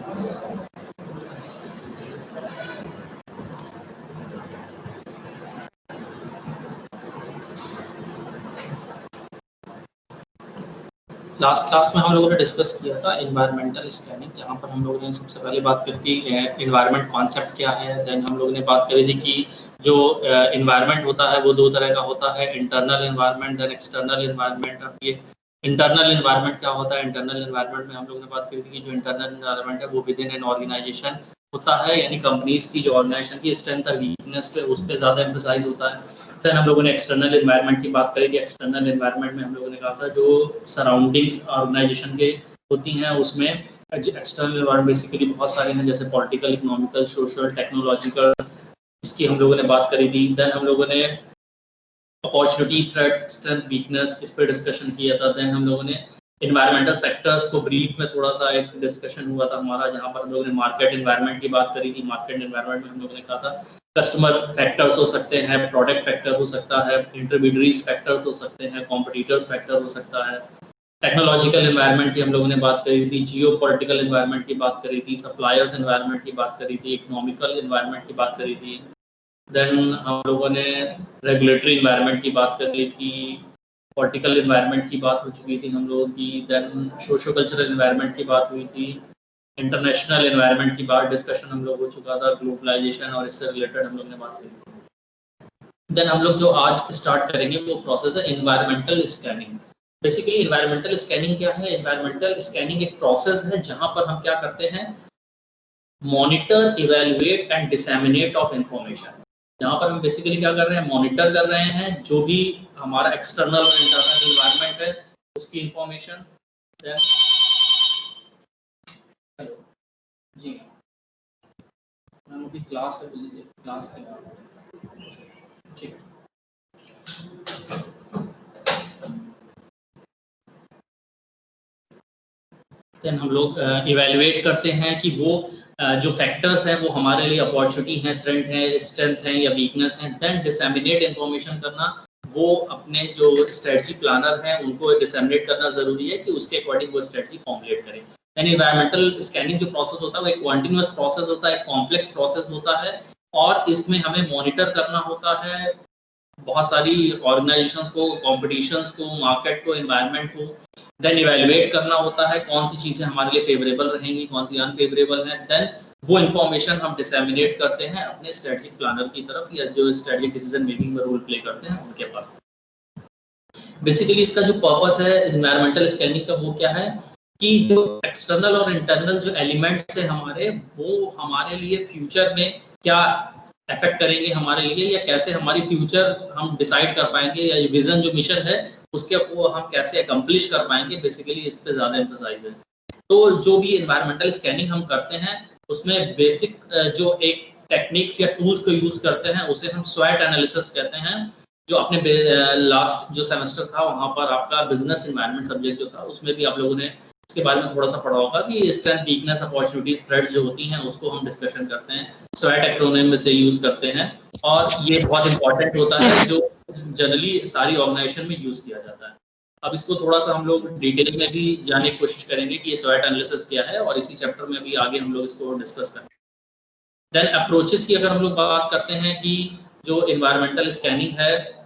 Last class में हम लोगों ने डिस्कस किया था एनवायरमेंटल स्कैनिंग, जहाँ पर हम लोगों ने सबसे पहले बात करी थी एनवायरमेंट कॉन्सेप्ट क्या है। देन हम लोगों ने बात करी थी कि जो एनवायरमेंट होता है वो दो तरह का होता है, internal environment then external environment. अब ये इंटरनल एनवायरमेंट क्या होता है? इंटरनल एनवायरमेंट में हम लोगों ने बात करी थी कि जो इंटरनल एनवायरमेंट है वो विद इन एन ऑर्गेनाइजेशन होता है, यानी कंपनीज की जो ऑर्गेनाइजेशन की स्ट्रेंथ और वीकनेस पे उस पर ज़्यादा एम्फसाइज होता है। देन हम लोगों ने एक्सटर्नल एनवायरनमेंट की बात करी थी। एक्सटर्नल एनवायरनमेंट में हम लोगों ने कहा था जो सराउंडिंग्स ऑर्गेनाइजेशन के होती हैं उसमें एक्सटर्नल एनवायरनमेंट बेसिकली बहुत सारे हैं, जैसे पॉलिटिकल, इकोनॉमिकल, सोशल, टेक्नोलॉजिकल, इसकी हम लोगों ने बात करी थी। देन हम लोगों ने अपॉर्चुनिटी, थ्रेट, स्ट्रेंथ, वीकनेस इस पर डिस्कशन किया था। देन हम लोगों ने इन्वायरमेंटल सेक्टर्स को ब्रीफ में थोड़ा सा एक डिस्कशन हुआ था हमारा, जहाँ पर हम लोगों ने मार्केट एनवायरनमेंट की बात करी थी। मार्केट एनवायरनमेंट में हम लोगों ने कहा था कस्टमर फैक्टर्स हो सकते हैं, प्रोडक्ट फैक्टर हो सकता है, इंटरमीडिएट्स फैक्टर्स हो सकते हैं, कॉम्पिटिटर्स फैक्टर हो सकता है। टेक्नोलॉजिकल एनवायरनमेंट की हम लोगों ने बात करी थी, जियो पॉलिटिकल एनवायरनमेंट की बात करी थी, सप्लायर्स एनवायरनमेंट की बात करी थी, इकोनॉमिकल एनवायरनमेंट की बात करी थी। देन हम लोगों ने रेगुलेटरी एनवायरनमेंट की बात कर ली थी, पॉलिटिकल एनवायरनमेंट की बात हो चुकी थी हम लोगों की। देन सोशो कल्चरल एनवायरनमेंट की बात हुई थी, इंटरनेशनल एनवायरनमेंट की बात डिस्कशन हम लोग हो चुका था, ग्लोबलाइजेशन और इससे रिलेटेड हम लोग ने बात करी। देन हम लोग जो आज स्टार्ट करेंगे वो प्रोसेस है environmental scanning. Basically environmental scanning क्या है? एनवायरमेंटल स्कैनिंग एक प्रोसेस है जहां पर हम क्या करते हैं, monitor, evaluate and disseminate of information. जहाँ पर हम बेसिकली क्या कर रहे हैं, मॉनिटर कर रहे हैं जो भी हमारा एक्सटर्नल और इंटरनल एनवायरनमेंट है उसकी इंफॉर्मेशन। हेलो जी मैम, अभी क्लास है, बोलिए क्लास के बाद ठीक। देन हम लोग इवैल्यूएट करते हैं कि वो जो फैक्टर्स हैं वो हमारे लिए अपॉर्चुनिटी है, थ्रेट है, स्ट्रेंथ है या वीकनेस है। देन डिसेमिनेट इंफॉर्मेशन करना, वो अपने जो स्ट्रेटजी प्लानर हैं उनको डिसेमिनेट करना जरूरी है कि उसके अकॉर्डिंग वो स्ट्रेटजी फॉर्मुलेट करें। यानी एनवायरमेंटल स्कैनिंग जो प्रोसेस होता है वो एक कॉन्टिन्यूअस प्रोसेस होता है, एक कॉम्प्लेक्स प्रोसेस होता है, और इसमें हमें मॉनिटर करना होता है बहुत सारी ऑर्गेनाइजेशंस को, कॉम्पिटिशन्स को, मार्केट को, एनवायरनमेंट को। देन इवैल्यूएट करना होता है कौन सी चीजें हमारे लिए फेवरेबल रहेंगी, कौन सी अनफेवरेबल हैं। देन वो इन्फॉर्मेशन हम डिसेमिनेट करते हैं अपने स्ट्रेटेजिक प्लानर की तरफ, या जो स्ट्रेटेजिक डिसीजन मेकिंग में रोल प्ले करते हैं उनके पास। बेसिकली इसका जो पर्पस है एनवायरमेंटल स्कैनिंग का वो क्या है कि जो एक्सटर्नल और इंटरनल जो एलिमेंट्स है हमारे, वो हमारे लिए फ्यूचर में क्या अफेक्ट करेंगे हमारे लिए, या कैसे हमारी फ्यूचर हम डिसाइड कर पाएंगे, या विजन जो मिशन है उसके वो हम कैसे अकम्प्लिश कर पाएंगे। बेसिकली इस पे ज्यादा एम्फसाइज है। तो जो भी एनवायरमेंटल स्कैनिंग हम करते हैं उसमें बेसिक जो एक टेक्निक्स या टूल्स को यूज करते हैं उसे हम स्वैट एनालिसिस कहते हैं। जो अपने लास्ट जो सेमेस्टर था वहां पर आपका बिजनेस एनवायरनमेंट सब्जेक्ट जो था उसमें भी आप लोगों ने इसके बारे में थोड़ा सा पढ़ा होगा कि स्ट्रेंथ, वीकनेस, अपॉर्चुनिटीज, थ्रेट्स जो होती हैं उसको हम डिस्कशन करते हैं, स्वैट एक्रोनिम में से यूज करते हैं, और ये बहुत इंपॉर्टेंट होता है जो जनरली सारी ऑर्गेनाइजेशन में यूज किया जाता है। अब इसको थोड़ा सा हम लोग डिटेल में भी जानने की कोशिश करेंगे कि ये स्वैट एनालिसिस क्या है, और इसी चैप्टर में भी आगे हम लोग इसको डिस्कस करेंगे। देन अप्रोचेस की अगर हम लोग बात करते हैं कि जो एनवायरमेंटल स्कैनिंग है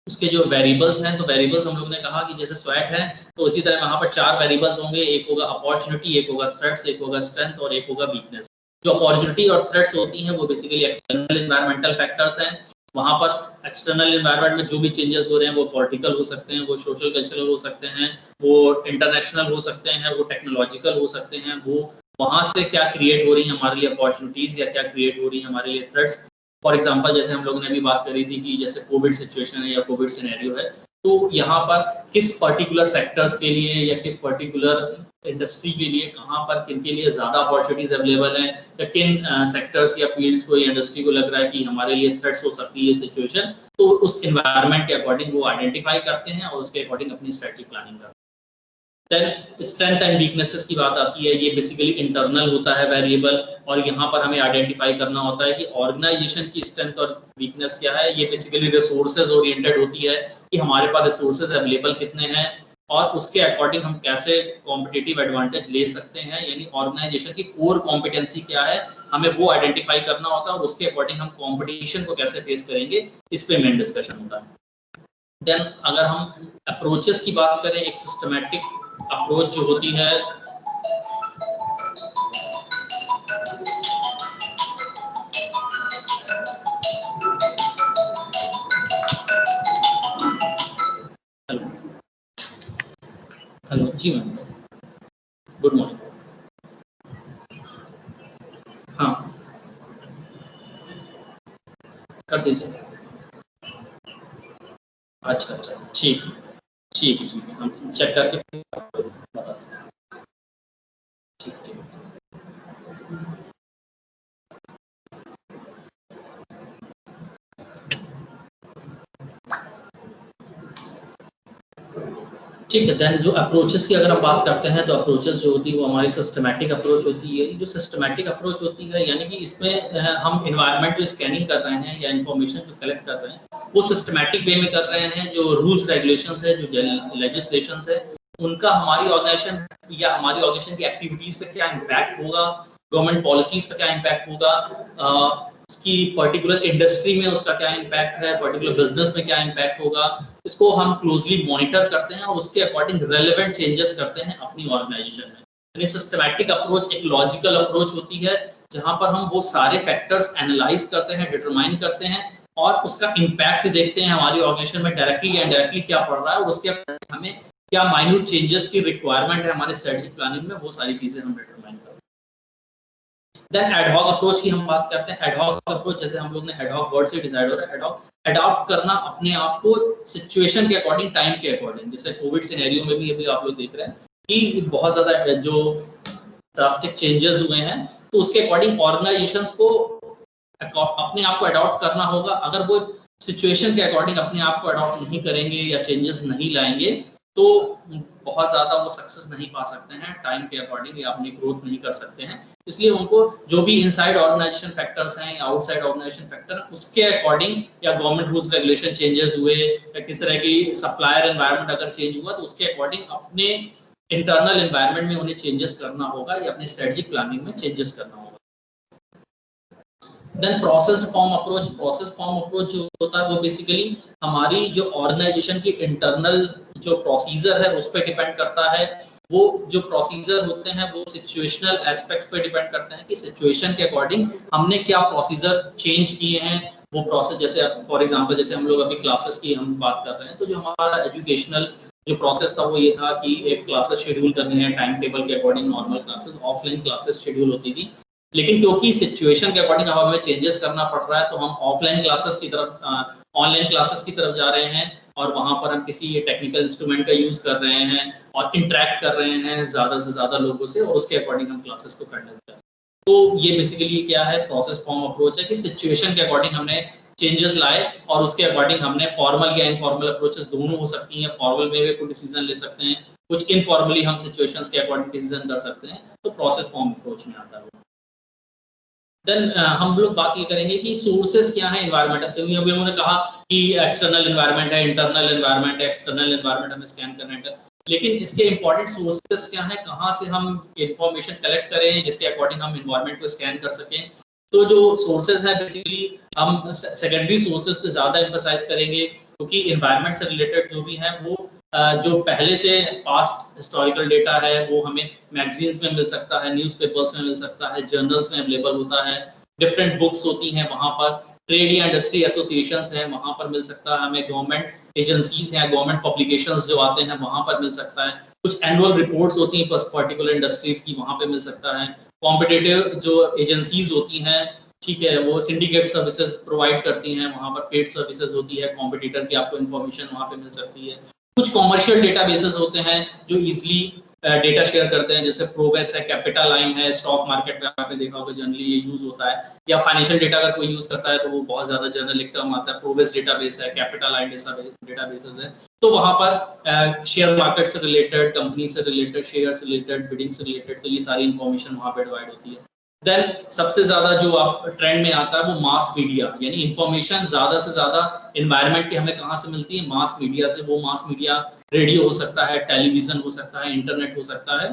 उसके जो वेरिएबल्स हैं, तो वेरिएबल्स हम लोग ने कहा कि जैसे स्वैट है तो इसी तरह वहां पर 4 वेरिएबल्स होंगे, एक होगा अपॉर्चुनिटी, एक होगा थ्रेट्स, एक होगा स्ट्रेंथ और एक होगा वीकनेस। जो अपॉर्चुनिटी और थ्रेट्स होती हैं वो बेसिकली एक्सटर्नल एनवायरमेंटल फैक्टर्स हैं। वहां पर एक्सटर्नल एनवायरनमेंट में जो भी चेंजेस हो रहे हैं वो पॉलिटिकल हो सकते हैं, वो सोशल कल्चरल हो सकते हैं, वो इंटरनेशनल हो सकते हैं, वो टेक्नोलॉजिकल हो सकते हैं, वो वहां से क्या क्रिएट हो रही है हमारे लिए अपॉर्चुनिटीज या क्या क्रिएट हो रही है हमारे लिए थ्रेट्स। फॉर एग्जांपल जैसे हम लोगों ने अभी बात करी थी कि जैसे कोविड सिचुएशन है या कोविड सिनेरियो है, तो यहाँ पर किस पर्टिकुलर सेक्टर्स के लिए या किस पर्टिकुलर इंडस्ट्री के लिए कहाँ पर किन के लिए ज़्यादा अपॉर्चुनिटीज अवेलेबल हैं, या किन सेक्टर्स या फील्ड्स को या इंडस्ट्री को लग रहा है कि हमारे लिए थ्रेट्स हो सकती है ये सिचुएशन, तो उस एनवायरनमेंट के अकॉर्डिंग वो आइडेंटिफाई करते हैं और उसके अकॉर्डिंग अपनी स्ट्रेटजी प्लानिंग करते हैं। देन स्ट्रेंथ एंड वीकनेसेस की बात आती है, ये बेसिकली इंटरनल होता है वेरिएबल, और यहाँ पर हमें आइडेंटिफाई करना होता है कि ऑर्गेनाइजेशन की स्ट्रेंथ और वीकनेस क्या है। ये बेसिकली रिसोर्सेज ओरिएंटेड होती है कि हमारे पास रिसोर्सेज अवेलेबल कितने हैं, और उसके अकॉर्डिंग हम कैसे कॉम्पिटिटिव एडवांटेज ले सकते हैं, यानी ऑर्गेनाइजेशन की कोर कॉम्पिटेंसी क्या है, हमें वो आइडेंटिफाई करना होता है और उसके अकॉर्डिंग हम कॉम्पिटिशन को कैसे फेस करेंगे, इस पे मेन डिस्कशन होता है। देन अगर हम अप्रोचेस की बात करें, एक सिस्टमैटिक अप्रोच जो होती है, हेलो जी मैम, गुड मॉर्निंग। हाँ कर दीजिए। अच्छा ठीक है, हम चेक करके बता दें। ठीक। ठीक है, देन जो अप्रोचेस की अगर हम बात करते हैं, तो अप्रोचेस जो होती है वो हमारी सिस्टमैटिक अप्रोच होती है। जो सिस्टमैटिक अप्रोच होती है, यानी कि इसमें हम इन्वायरमेंट जो स्कैनिंग कर रहे हैं या इंफॉर्मेशन जो कलेक्ट कर रहे हैं वो सिस्टमैटिक वे में कर रहे हैं। जो रूल्स रेगुलेशंस है, जो लेजिस्लेशंस है, उनका हमारी ऑर्गेनाइजेशन या हमारी ऑर्गेनाइजेशन की एक्टिविटीज पे क्या इम्पैक्ट होगा, गवर्नमेंट पॉलिसीज का क्या इम्पैक्ट होगा, उसकी पर्टिकुलर इंडस्ट्री में उसका क्या इम्पैक्ट है, पर्टिकुलर बिजनेस में क्या इम्पैक्ट होगा, इसको हम क्लोजली मॉनिटर करते हैं और उसके अकॉर्डिंग रेलेवेंट चेंजेस करते हैं अपनी ऑर्गेनाइजेशन में। यानी सिस्टमैटिक अप्रोच एक लॉजिकल अप्रोच होती है, जहां पर हम वो सारे फैक्टर्स एनालाइज करते हैं, डिटरमाइन करते हैं और उसका इम्पैक्ट देखते हैं हमारी ऑर्गेनाइजेशन में डायरेक्टली या इनडायरेक्टली क्या पड़ रहा है और उसके हमें क्या माइन्यूट चेंजेस की रिक्वायरमेंट है हमारे स्ट्रेटेजिक प्लानिंग में, वो सारी चीजें हम डिटरमाइन करते हैं। देन एडहॉक अप्रोच की हम बात करते हैं। एडहॉक अप्रोच, जैसे हम लोग ने एडहॉक वर्ड से डिसाइड हो रहा है, एडहॉक अडॉप्ट करना अपने आप को सिचुएशन के अकॉर्डिंग, टाइम के अकॉर्डिंग। जैसे कोविड सिनेरियो में भी अभी आप लोग देख रहे हैं कि बहुत ज्यादा जो ड्रास्टिक चेंजेस हुए हैं, तो उसके अकॉर्डिंग ऑर्गेनाइजेशंस को अपने आप को अडॉप्ट करना होगा। अगर वो सिचुएशन के अकॉर्डिंग अपने आप को अडॉप्ट नहीं करेंगे या चेंजेस नहीं लाएंगे, तो बहुत ज्यादा वो सक्सेस नहीं पा सकते हैं टाइम के अकॉर्डिंग, या अपनी ग्रोथ नहीं कर सकते हैं। इसलिए उनको जो भी इनसाइड ऑर्गेनाइजेशन फैक्टर्स हैं या आउटसाइड ऑर्गेनाइजेशन फैक्टर, उसके अकॉर्डिंग, या गवर्नमेंट रूल्स रेगुलेशन चेंजेस हुए या किस तरह की सप्लायर एनवायरनमेंट अगर चेंज हुआ, तो उसके अकॉर्डिंग अपने इंटरनल एनवायरनमेंट में उन्हें चेंजेस करना होगा या अपनी स्ट्रेटेजिक प्लानिंग में चेंजेस करना होगा। Then processed form approach. Process form approach जो होता है वो बेसिकली हमारी जो ऑर्गेनाइजेशन की इंटरनल जो प्रोसीजर है उस पर डिपेंड करता है। वो जो प्रोसीजर होते हैं वो सिचुएशनल एस्पेक्ट्स पे डिपेंड करते हैं कि सिचुएशन के अकॉर्डिंग हमने क्या प्रोसीजर चेंज किए हैं। वो प्रोसेस, जैसे फॉर एग्जांपल जैसे हम लोग अभी क्लासेस की हम बात कर रहे हैं, तो जो हमारा एजुकेशनल जो प्रोसेस था वो ये था कि एक क्लासेस शेड्यूल करनी है टाइम टेबल के according, normal classes, offline classes schedule होती थी। लेकिन क्योंकि सिचुएशन के अकॉर्डिंग अब हमें चेंजेस करना पड़ रहा है, तो हम ऑफलाइन क्लासेस की तरफ, ऑनलाइन क्लासेस की तरफ जा रहे हैं और वहां पर हम किसी टेक्निकल इंस्ट्रूमेंट का यूज कर रहे हैं और इंटरेक्ट कर रहे हैं ज्यादा से ज्यादा लोगों से, और उसके अकॉर्डिंग हम क्लासेस को कंडक्ट कर रहे हैं। तो ये बेसिकली क्या है, प्रोसेस फॉर्म अप्रोच है कि सिचुएशन के अकॉर्डिंग हमने चेंजेस लाए और उसके अकॉर्डिंग हमने फॉर्मल या इनफॉर्मल अप्रोचेस दोनों हो सकती हैं। फॉर्मल वे में कोई डिसीजन ले सकते हैं, कुछ इनफॉर्मली हम सिचुएशंस के अकॉर्डिंग डिसीजन कर सकते हैं, तो प्रोसेस फॉर्म अप्रोच में आता है। देन हम लोग बात ये करेंगे कि सोर्सेस क्या है एनवायरमेंट। अभी उन्होंने कहा कि एक्सटर्नल एनवायरमेंट है, इंटरनल एनवायरमेंट है, एक्सटर्नल एनवायरमेंट हमें स्कैन करना है, लेकिन इसके इंपॉर्टेंट सोर्सेस क्या है, कहाँ से हम इंफॉर्मेशन कलेक्ट करें जिसके अकॉर्डिंग हम एनवायरमेंट को स्कैन कर सकें। तो जो सोर्सेज है बेसिकली हम सेकेंडरी सोर्सेज पे ज्यादा एम्फसाइज करेंगे, क्योंकि एनवायरमेंट से रिलेटेड जो भी है वो जो पहले से पास्ट हिस्टोरिकल डेटा है वो हमें मैगजीन्स में मिल सकता है, न्यूज़पेपर्स में मिल सकता है, जर्नल्स में अवेलेबल होता है, डिफरेंट बुक्स होती हैं वहां पर, ट्रेड या इंडस्ट्री एसोसिएशंस हैं वहां पर मिल सकता है हमें, गवर्नमेंट एजेंसीज हैं, गवर्नमेंट पब्लिकेशंस जो आते हैं वहां पर मिल सकता है, कुछ एनुअल रिपोर्ट्स होती हैं पर्टिकुलर इंडस्ट्रीज की, वहां पे मिल सकता है, कॉम्पिटिटिव जो एजेंसीज होती हैं, ठीक है, वो सिंडिकेट सर्विसेज प्रोवाइड करती हैं, वहां पर पेड सर्विसेज होती है, कॉम्पिटिटर की आपको इन्फॉर्मेशन वहां पे मिल सकती है। कुछ कॉमर्शियल डेटाबेसेस होते हैं जो इजीली डेटा शेयर करते हैं, जैसे प्रोवेस है, कैपिटालाइन है, स्टॉक मार्केट में आपने देखा होगा जनरली ये यूज होता है, या फाइनेंशियल डेटा अगर कोई यूज करता है तो वो बहुत ज्यादा जनरल एक टर्म आता है, प्रोवेस डेटाबेस है, कैपिटालाइन डेटाबेसेस है। तो वहां पर शेयर मार्केट से रिलेटेड, कंपनी से रिलेटेड, शेयर से रिलेटेड, बिडिंग से रिलेटेड, तो ये सारी इन्फॉर्मेशन वहां पर डिवाइड होती है। देन सबसे ज्यादा जो आप ट्रेंड में आता है वो मास मीडिया, यानी इन्फॉर्मेशन ज्यादा से ज्यादा एनवायरनमेंट की हमें कहाँ से मिलती है, मास मीडिया से। वो मास मीडिया रेडियो हो सकता है, टेलीविजन हो सकता है, इंटरनेट हो सकता है।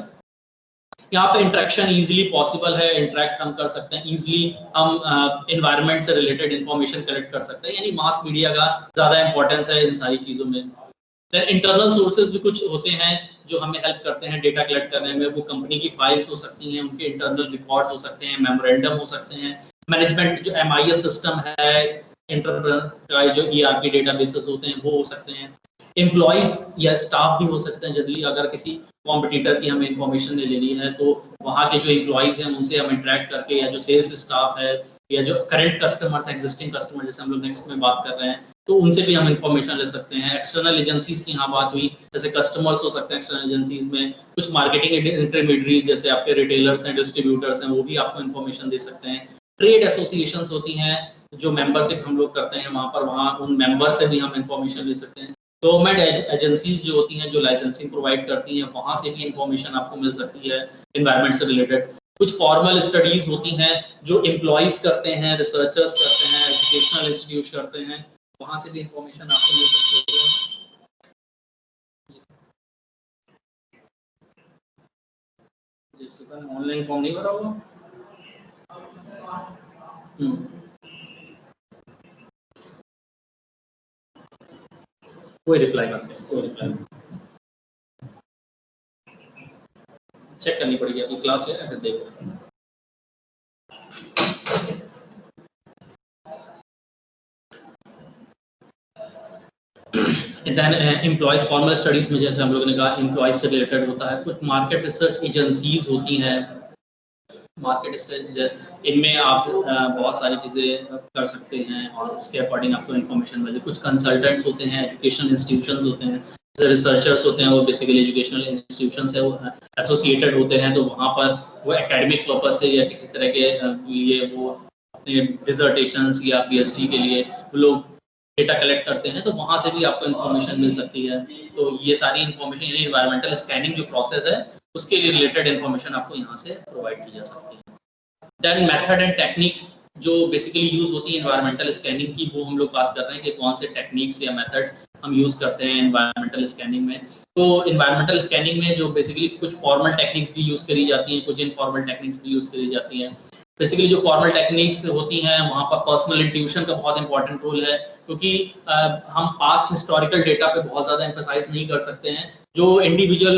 यहाँ पे इंटरेक्शन इजीली पॉसिबल है, इंटरेक्ट हम कर सकते हैं इजीली, हम एनवायरनमेंट से रिलेटेड इंफॉर्मेशन कलेक्ट कर सकते हैं, यानी मास मीडिया का ज़्यादा इंपॉर्टेंस है इन सारी चीज़ों में। देन इंटरनल सोर्सेज भी कुछ होते हैं जो हमें हेल्प करते हैं डेटा कलेक्ट करने में। वो कंपनी की फाइल्स हो सकती हैं, उनके इंटरनल रिकॉर्ड्स हो सकते हैं, मेमोरेंडम हो सकते हैं, मैनेजमेंट जो MIS सिस्टम है, इंटरप्रेन्योर का जो ERP डेटाबेसेस होते हैं वो हो सकते हैं, एम्प्लॉइज या स्टाफ भी हो सकते हैं। जनरली अगर किसी कॉम्पिटिटर की हमें इंफॉर्मेशन ले लेनी है तो वहाँ के जो एम्प्लॉइज हैं उनसे हम इंटरेक्ट करके, या जो सेल्स स्टाफ है या जो करंट कस्टमर्स, एग्जिस्टिंग कस्टमर जैसे हम लोग नेक्स्ट में बात कर रहे हैं, तो उनसे भी हम इंफॉर्मेशन ले सकते हैं। एक्सटर्नल एजेंसीज की यहाँ बात हुई, जैसे कस्टमर्स हो सकते हैं एक्सटर्नल एजेंसीज में, कुछ मार्केटिंग इंटरमीडिएट्स जैसे आपके रिटेलर्स हैं, डिस्ट्रीब्यूटर्स हैं, वो भी आपको इंफॉर्मेशन दे सकते हैं। ट्रेड एसोसिएशंस होती हैं जो मेंबरशिप हम लोग करते हैं वहाँ पर, वहाँ उन मेंबर से भी हम इंफॉर्मेशन ले सकते हैं। गवर्नमेंट एजेंसीज जो होती हैं जो लाइसेंसिंग प्रोवाइड करती हैं, वहाँ से भी इंफॉर्मेशन आपको मिल सकती है एनवायरनमेंट से रिलेटेड। कुछ फॉर्मल स्टडीज होती हैं जो एम्प्लॉइज करते हैं, रिसर्चर्स करते हैं, एजुकेशनल इंस्टीट्यूट करते हैं, वहाँ से भी इंफॉर्मेशन आपको मिल सकती है। ऑनलाइन फॉर्म नहीं भरा होगा। कोई रिप्लाई करते हैं, कोई रिप्लाई चेक करनी पड़ेगी, अभी क्लास है फिर देख रहे हैं। एम्प्लॉयज फॉर्मल स्टडीज में जैसे हम लोगों ने कहा एम्प्लॉयज से रिलेटेड होता है। कुछ मार्केट रिसर्च एजेंसीज होती हैं, मार्केट स्टडी, इनमें आप बहुत सारी चीज़ें कर सकते हैं और उसके अकॉर्डिंग आपको इन्फॉर्मेशन मिले। कुछ कंसल्टेंट्स होते हैं, एजुकेशनल इंस्टीट्यूशंस होते हैं, जैसे रिसर्चर्स होते हैं वो बेसिकली एजुकेशनल इंस्टीट्यूशन से वो एसोसिएटेड होते हैं, तो वहाँ पर वो एकेडमिक पर्पज से या किसी तरह के लिए वो अपने डिसर्टेशंस या PhD के लिए वो लोग डेटा कलेक्ट करते हैं, तो वहाँ से भी आपको इन्फॉर्मेशन मिल सकती है। तो ये सारी इन्फॉर्मेशन यानी एनवायरमेंटल स्कैनिंग जो प्रोसेस है उसके लिए रिलेटेड इन्फॉर्मेशन आपको यहाँ से प्रोवाइड की जा सकती है। देन मेथड एंड टेक्निक्स जो बेसिकली यूज होती है एनवायरमेंटल स्कैनिंग की, वो हम लोग बात कर रहे हैं कि कौन से टेक्निक्स या मेथड्स हम यूज करते हैं एनवायरमेंटल स्कैनिंग में। तो एनवायरमेंटल स्कैनिंग में जो बेसिकली कुछ फॉर्मल टेक्निक्स भी यूज करी जाती हैं, कुछ इनफॉर्मल टेक्निक्स भी यूज करी जाती हैं। बेसिकली जो फॉर्मल टेक्निक्स होती हैं वहाँ पर पर्सनल इंट्यूशन का बहुत इंपॉर्टेंट रोल है, क्योंकि हम पास्ट हिस्टोरिकल डेटा पे बहुत ज़्यादा एम्फसाइज नहीं कर सकते हैं। जो इंडिविजुअल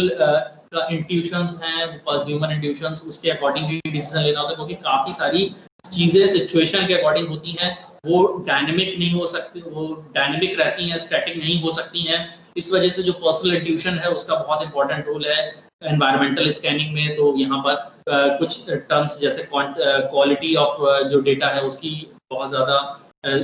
इंट्यूशंस हैं, ह्यूमन इंट्यूशंस, उसके अकॉर्डिंग भी डिसीजन लेना होता है, क्योंकि काफ़ी सारी चीज़ें सिचुएशन के अकॉर्डिंग होती हैं, वो डायनेमिक नहीं हो सकती, वो डायनेमिक रहती हैं, स्टैटिक नहीं हो सकती हैं। इस वजह से जो पर्सनल इंट्यूशन है उसका बहुत इंपॉर्टेंट रोल है एनवायरमेंटल स्कैनिंग में। तो यहाँ पर कुछ टर्म्स जैसे क्वालिटी ऑफ जो डेटा है उसकी बहुत ज़्यादा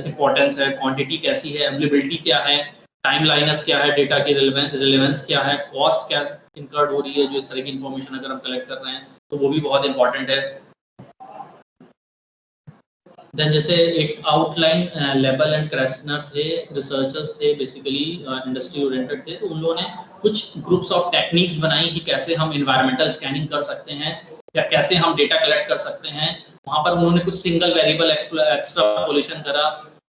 इंपॉर्टेंस है, क्वांटिटी कैसी है, अवेलेबिलिटी क्या है, टाइम लाइनस क्या है, डेटा की रिलेवेंस क्या है, कॉस्ट क्या इनकर्ड हो रही है, जो इस तरह की इन्फॉर्मेशन अगर हम कलेक्ट कर रहे हैं तो वो भी बहुत इंपॉर्टेंट है। देन जैसे एक आउटलाइन लेबल एंड क्रेस्नर थे, रिसर्चर्स थे, बेसिकली इंडस्ट्री ओरिएंटेड थे, तो उन लोगों ने कुछ ग्रुप्स ऑफ टेक्निक्स बनाई कि कैसे हम एनवायरमेंटल स्कैनिंग कर सकते हैं या कैसे हम डेटा कलेक्ट कर सकते हैं। वहाँ पर उन्होंने कुछ सिंगल वेरिएबल एक्सट्रापोलेशन करा।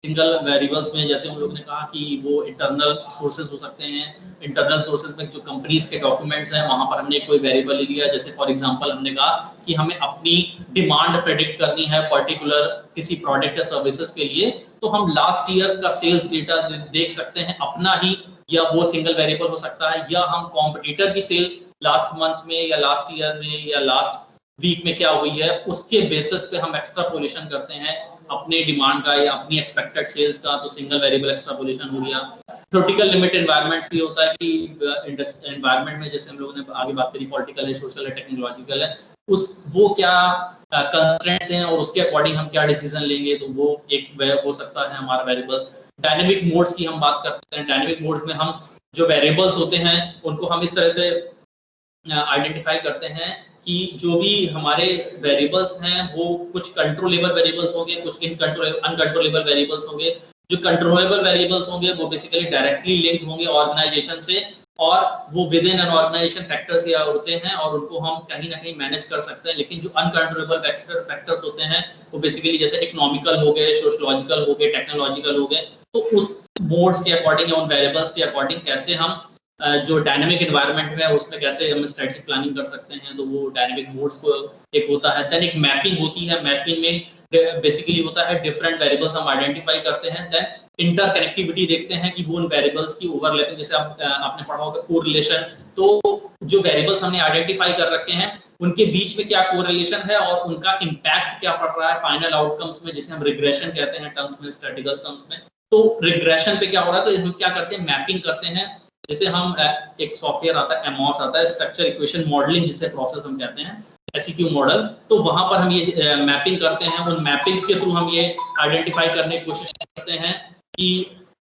सिंगल वेरिएबल्स में जैसे उन लोगों ने कहा कि वो इंटरनल सोर्सेज हो सकते हैं, इंटरनल सोर्सेज में जो कंपनीज के डॉक्यूमेंट्स हैं वहाँ पर हमने कोई वेरिएबल ले लिया। जैसे फॉर एग्जांपल हमने कहा कि हमें अपनी डिमांड प्रेडिक्ट करनी है पर्टिकुलर किसी प्रोडक्ट या सर्विसेज के लिए, तो हम लास्ट ईयर का सेल्स डेटा देख सकते हैं अपना ही, या वो सिंगल वेरिएबल हो सकता है, या हम कॉम्पिटिटर की सेल लास्ट मंथ में या लास्ट ईयर में या लास्ट वीक में क्या हुई है, उसके बेसिस पे हम एक्स्ट्रापोलेशन करते हैं अपने डिमांड का या अपनी एक्सपेक्टेड सेल्स का, तो सिंगल वेरिएबल एक्स्ट्रापोलेशन हो गया। थ्योरेटिकल लिमिट एनवायरनमेंट्स ये होता है कि एनवायरनमेंट में जैसे हम लोगों ने आगे बात करी पॉलिटिकल है, सोशल है, टेक्नोलॉजिकल है, उस वो क्या कंस्ट्रेंट्स हैं और उसके अकॉर्डिंग हम क्या डिसीजन लेंगे, तो वो एक हो सकता है हमारा वेरिएबल्स। डायनेमिक मोड्स की हम बात करते हैं। डायनेमिक मोड्स में हम जो वेरिएबल्स होते हैं उनको हम इस तरह से आइडेंटिफाई करते हैं कि जो भी हमारे वेरिएबल्स हैं वो कुछ कंट्रोलेबल वेरिएबल्स होंगे, कुछ अनकंट्रोलेबल वेरिएबल्स होंगे। जो कंट्रोलेबल वेरिएबल्स होंगे वो बेसिकली डायरेक्टली लिंक होंगे ऑर्गेनाइजेशन से, और वो within an organization factors या होते हैं और उनको हम कहीं ना कहीं मैनेज कर सकते हैं। लेकिन जो अनकंट्रोलेबल फैक्टर्स होते हैं वो बेसिकली जैसे इकोनॉमिकल हो गए, सोशलॉजिकल हो गए, टेक्नोलॉजिकल हो गए, तो उस मोड्स के अकॉर्डिंग या उन वेरिएबल्स के अकॉर्डिंग कैसे हम जो डायनेमिक एनवायरनमेंट में उसमें कैसे हम स्ट्रेटजिक प्लानिंग कर सकते हैं, तो वो डायनेमिक मोड्स को एक होता है। देन एक मैपिंग होती है, मैपिंग में बेसिकली होता है डिफरेंट वेरिएबल्स हम आइडेंटिफाई करते हैं, देन इंटरकनेक्टिविटी देखते हैं कि वो उन वेरिएबल्स की ओवरलैपिंग, जैसे आपने पढ़ा होगा कोरिलेशन, तो जो वेरिएबल्स हमने आइडेंटिफाई कर रखे हैं उनके बीच में क्या कोरिलेशन है और उनका इम्पैक्ट क्या पड़ रहा है फाइनल आउटकम्स में, जिसे हम रिग्रेशन कहते हैं टर्म्स में, स्टैटिस्टिकल टर्म्स में। तो रिग्रेशन पे क्या हो रहा है, तो हम क्या करते हैं, मैपिंग करते हैं। जैसे हम एक सॉफ्टवेयर आता है एमओस आता है, स्ट्रक्चर इक्वेशन मॉडलिंग जिसे प्रोसेस हम कहते हैं, एसईक्यू मॉडल, तो वहां पर हम ये मैपिंग करते हैं। उन मैपिंग्स के थ्रू हम ये आइडेंटिफाई करने की कोशिश करते हैं कि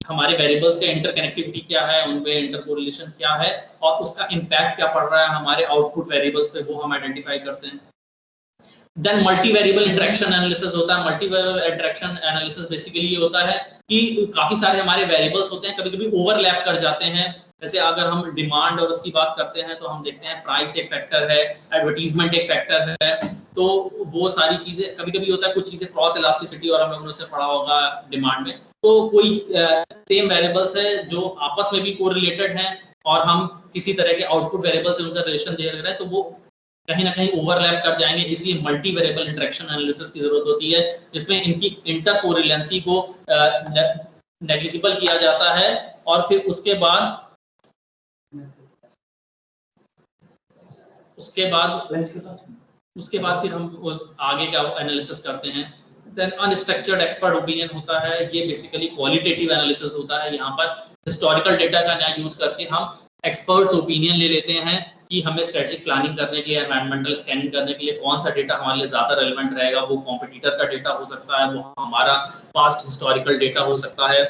हमारे वेरिएबल्स का इंटरकनेक्टिविटी क्या है, उनपे इंटरकोरिलेशन क्या है और उसका इम्पैक्ट क्या पड़ रहा है हमारे आउटपुट वेरिएबल्स पे, वो हम आइडेंटिफाई करते हैं। Then multi variable interaction analysis होता है। Multi variable interaction analysis basically ये होता है कि काफी सारे हमारे वेरिएबल्स होते हैं, कभी-कभी ओवरलैप कर जाते हैं। जैसे अगर हम डिमांड और उसकी बात करते हैं तो हम देखते हैं प्राइस एक फैक्टर है, एडवर्टाइजमेंट एक फैक्टर है, तो वो सारी चीजें कभी-कभी होता है, कुछ चीजें क्रॉस इलास्टिसिटी और हम लोगों ने उसे पढ़ा होगा डिमांड में, तो कोई सेम वेरिएबल्स है जो आपस में भी कोरिलेटेड हैं और हम किसी तरह के आउटपुट वेरिएबल से उनका रिलेशन दे रहे हैं, तो वो कहीं ना कहीं ओवरलैप कर जाएंगे। इसलिए मल्टी वेरिएबल इंटरेक्शन एनालिसिस की जरूरत होती है, जिसमें इनकी इंटरकोरिलेंसी को नेग्लिजिबल किया जाता है और फिर उसके बाद फिर हम आगे का एनालिसिस करते हैं। देन अनस्ट्रक्चर्ड एक्सपर्ट ओपिनियन होता है, ये बेसिकली क्वालिटेटिव एनालिसिस होता है। यहाँ पर हिस्टोरिकल डेटा का ना यूज करके हम एक्सपर्ट्स ओपिनियन ले लेते हैं कि हमें स्ट्रेटेजिक प्लानिंग करने के लिए, एनवायरमेंटल स्कैनिंग करने के लिए कौन सा डेटा हमारे लिए ज्यादा रेलेवेंट रहेगा। वो कॉम्पिटिटर का डेटा हो सकता है, वो हमारा पास्ट हिस्टोरिकल डेटा हो सकता है,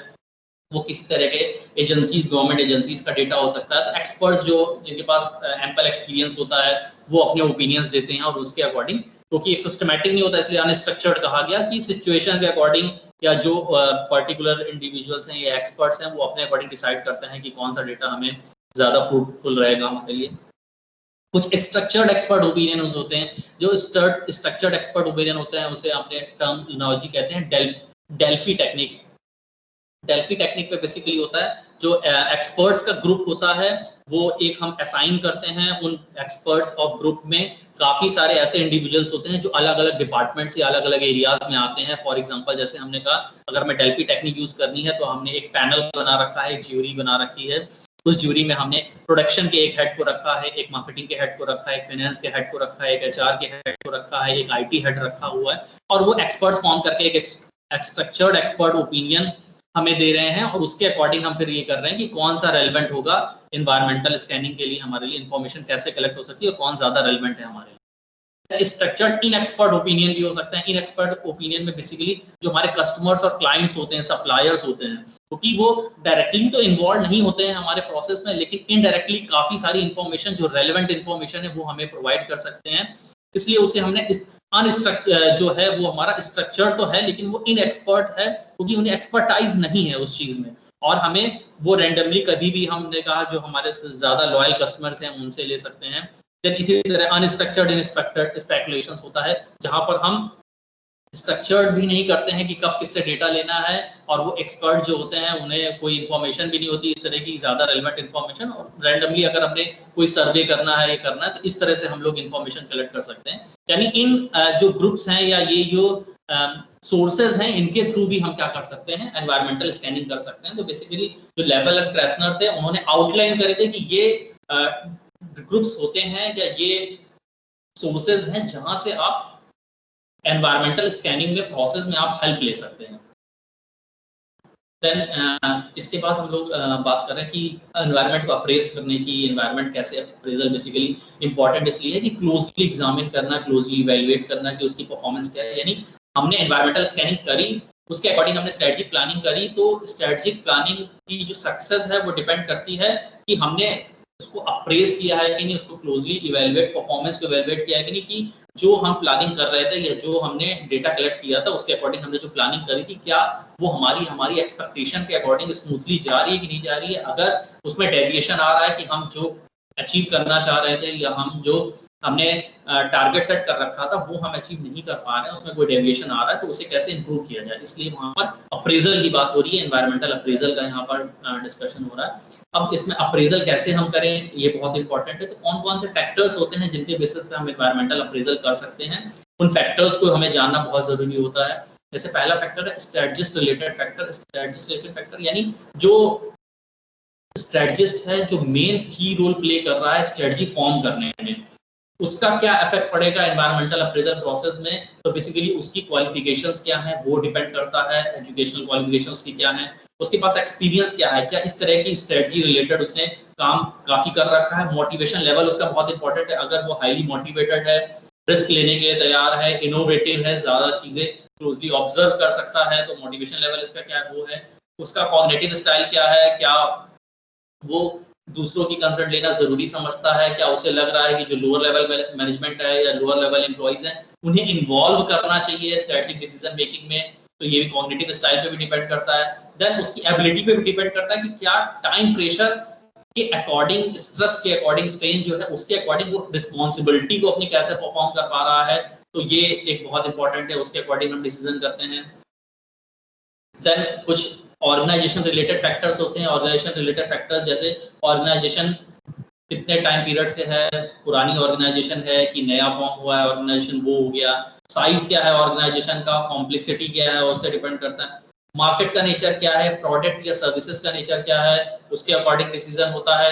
वो किसी तरह के एजेंसीज, गवर्नमेंट एजेंसीज का डेटा हो सकता है। तो एक्सपर्ट्स जो जिनके पास एम्पल एक्सपीरियंस होता है वो अपने ओपिनियंस देते हैं और उसके अकॉर्डिंग, क्योंकि एक सिस्टमैटिक नहीं होता इसलिए अनस्ट्रक्चर्ड कहा गया कि सिचुएशन के अकॉर्डिंग या जो पर्टिकुलर इंडिविजुअल्स हैं या एक्सपर्ट्स हैं वो अपने अकॉर्डिंग डिसाइड करते हैं कि कौन सा डेटा हमें ज्यादा फ्रूटफुल रहेगा हमारे लिए। कुछ स्ट्रक्चर्ड एक्सपर्ट ओपिनियन होते हैं। जो स्ट्रक्चर्ड एक्सपर्ट ओपिनियन होते हैं उसे आपने टर्मिनोलॉजी कहते हैं डेल्फी टेक्निक। डेल्फी टेक्निक पे बेसिकली होता है जो एक्सपर्ट्स का ग्रुप होता है वो एक हम असाइन करते हैं। उन एक्सपर्ट्स ऑफ ग्रुप में काफी सारे ऐसे इंडिविजुअल्स होते हैं जो अलग अलग डिपार्टमेंट से अलग अलग एरियाज में आते हैं। फॉर एग्जांपल जैसे हमने कहा अगर हमें डेल्फी टेक्निक यूज करनी है तो हमने एक पैनल बना रखा है, एक ज्यूरी बना रखी है। उस ज्यूरी में हमने प्रोडक्शन के एक हेड को रखा है, एक मार्केटिंग के हेड को रखा है, एक फाइनेंस के हेड को रखा है, एक एचआर के हेड को रखा है, एक आईटी हेड रखा हुआ है और वो एक्सपर्ट्स फॉर्म करके एक स्ट्रक्चर्ड एक्सपर्ट ओपिनियन हमें दे रहे हैं और उसके अकॉर्डिंग हम फिर ये कर रहे हैं कि कौन सा रेलेवेंट होगा एनवायरमेंटल स्कैनिंग के लिए, हमारे लिए इंफॉर्मेशन कैसे कलेक्ट हो सकती है और कौन ज्यादा रेलेवेंट है हमारे लिए। स्ट्रक्चर्ड इन एक्सपर्ट ओपिनियन भी हो सकता है। इन एक्सपर्ट ओपिनियन में बेसिकली जो हमारे कस्टमर्स और क्लाइंट्स होते हैं, सप्लायर्स होते हैं, क्योंकि वो डायरेक्टली तो इन्वॉल्व नहीं होते हैं हमारे प्रोसेस में, लेकिन इनडायरेक्टली काफी सारी इंफॉर्मेशन जो रेलेवेंट इंफॉर्मेशन है वो हमें प्रोवाइड कर सकते हैं। इसलिए उसे हमने अनस्ट्रक्चर्ड जो है वो हमारा स्ट्रक्चर तो है लेकिन वो इन एक्सपर्ट है क्योंकि उन्हें एक्सपर्टाइज नहीं है उस चीज में, और हमें वो रैंडमली कभी भी हमने कहा जो हमारे से ज्यादा लॉयल कस्टमर्स हैं उनसे ले सकते हैं। देन इसी तरह अनस्ट्रक्चर्ड इनस्पेक्टेड स्पेकुलेशंस होता है जहां पर हम स्ट्रक्चर्ड भी नहीं करते हैं कि कब किससे डेटा लेना है और वो एक्सपर्ट जो होते हैं उन्हें कोई इन्फॉर्मेशन भी नहीं होती इस तरह की ज्यादा रेलेवेंट इन्फॉर्मेशन, और रैंडमली अगर हमने कोई सर्वे करना है, ये करना है तो इस तरह से हम लोग इन्फॉर्मेशन कलेक्ट कर सकते हैं। यानी इन जो ग्रुप्स हैं या ये जो सोर्सेज हैं इनके थ्रू भी हम क्या कर सकते हैं, एनवायरमेंटल स्कैनिंग कर सकते हैं। तो बेसिकली जो लेवल क्रेसनर थे उन्होंने आउटलाइन करे थे कि ये ग्रुप्स होते हैं या ये सोर्सेज हैं जहां से आप एनवायरमेंटल स्कैनिंग में प्रोसेस में आप हेल्प ले सकते हैं। देन इसके बाद हम लोग बात कर रहे हैं कि एनवायरनमेंट को अप्रेस करने की। एनवायरनमेंट कैसे अप्रेजल बेसिकली इंपॉर्टेंट इसलिए है कि क्लोजली एग्जामिन करना, क्लोजली इवैल्यूएट करना कि उसकी परफॉर्मेंस क्या है। यानी हमने एनवायरमेंटल स्कैनिंग करी, उसके अकॉर्डिंग हमने स्ट्रेटजिक प्लानिंग करी, तो स्ट्रेटजिक प्लानिंग की जो सक्सेस है वो डिपेंड करती है कि हमने उसको अप्रेस किया है कि नहीं, उसको क्लोजली इवैल्यूएट, परफॉर्मेंस को इवैल्यूएट किया है कि नहीं, कि जो हम प्लानिंग कर रहे थे या जो हमने डेटा कलेक्ट किया था उसके अकॉर्डिंग हमने जो प्लानिंग करी थी क्या वो हमारी एक्सपेक्टेशन के अकॉर्डिंग स्मूथली जा रही है कि नहीं जा रही है। अगर उसमें डेविएशन आ रहा है कि हम जो अचीव करना चाह रहे थे या हम जो हमने टारगेट सेट कर रखा था वो हम अचीव नहीं कर पा रहे हैं, उसमें कोई डेविएशन आ रहा है तो उसे कैसे इंप्रूव किया जाए, इसलिए वहाँ पर अप्रेजल की बात हो रही है, एनवायरमेंटल अप्रेजल का यहाँ पर डिस्कशन हो रहा है। अब इसमें अप्रेजल कैसे हम करें ये बहुत इंपॉर्टेंट है। तो कौन कौन से फैक्टर्स होते हैं जिनके बेसिस पे हम एनवायरमेंटल अप्रेजल कर सकते हैं, उन फैक्टर्स को हमें जानना बहुत जरूरी होता है। जैसे पहला फैक्टर है strategist related factor. Strategist related factor यानी जो स्ट्रेटजिस्ट है, जो मेन की रोल प्ले कर रहा है स्ट्रेटजी फॉर्म करने में, उसका क्या इफेक्ट पड़ेगा एनवायरमेंटल अप्रेजल प्रोसेस में। तो बेसिकली उसकी क्वालिफिकेशंस क्या हैं वो डिपेंड करता है, एजुकेशनल क्वालिफिकेशंस की क्या है, उसके पास एक्सपीरियंस क्या है, क्या इस तरह की स्ट्रेटजी रिलेटेड उसने काम काफी कर रखा है, मोटिवेशन लेवल उसका बहुत इंपॉर्टेंट है। अगर वो हाईली मोटिवेटेड है, रिस्क लेने के लिए तैयार है, इनोवेटिव है, ज्यादा चीजें क्लोजली ऑब्जर्व कर सकता है, तो मोटिवेशन लेवल इसका क्या है वो है। उसका कॉग्निटिव स्टाइल क्या है, क्या वो दूसरों की कंसर्न लेना जरूरी समझता है, क्या उसे लग रहा है कि जो लोअर लेवल मैनेजमेंट है या लोअर लेवल एम्प्लॉइज हैं उन्हें इन्वॉल्व करना चाहिए स्ट्रेटेजिक डिसीजन मेकिंग में, तो ये भी कॉग्निटिव स्टाइल पे भी डिपेंड करता है। देन उसकी एबिलिटी पे भी डिपेंड करता है कि क्या टाइम प्रेशर के अकॉर्डिंग, स्ट्रेस के अकॉर्डिंग, स्ट्रेन जो है उसके अकॉर्डिंग वो रिस्पॉन्सिबिलिटी को अपनी कैसे परफॉर्म कर पा रहा है, तो ये एक बहुत इंपॉर्टेंट है, उसके अकॉर्डिंग हम डिसीजन करते हैं। देन कुछ ऑर्गेनाइजेशन रिलेटेड फैक्टर्स होते हैं। ऑर्गेनाइजेशन रिलेटेड फैक्टर्स जैसे ऑर्गेनाइजेशन कितने टाइम पीरियड से है, पुरानी ऑर्गेनाइजेशन है कि नया फॉर्म हुआ है ऑर्गेनाइजेशन वो हो गया, साइज क्या है ऑर्गेनाइजेशन का, कॉम्प्लेक्सिटी क्या है उससे डिपेंड करता है, मार्केट का नेचर क्या है, प्रोडक्ट या सर्विसेज का नेचर क्या है, उसके अकॉर्डिंग डिसीजन होता है।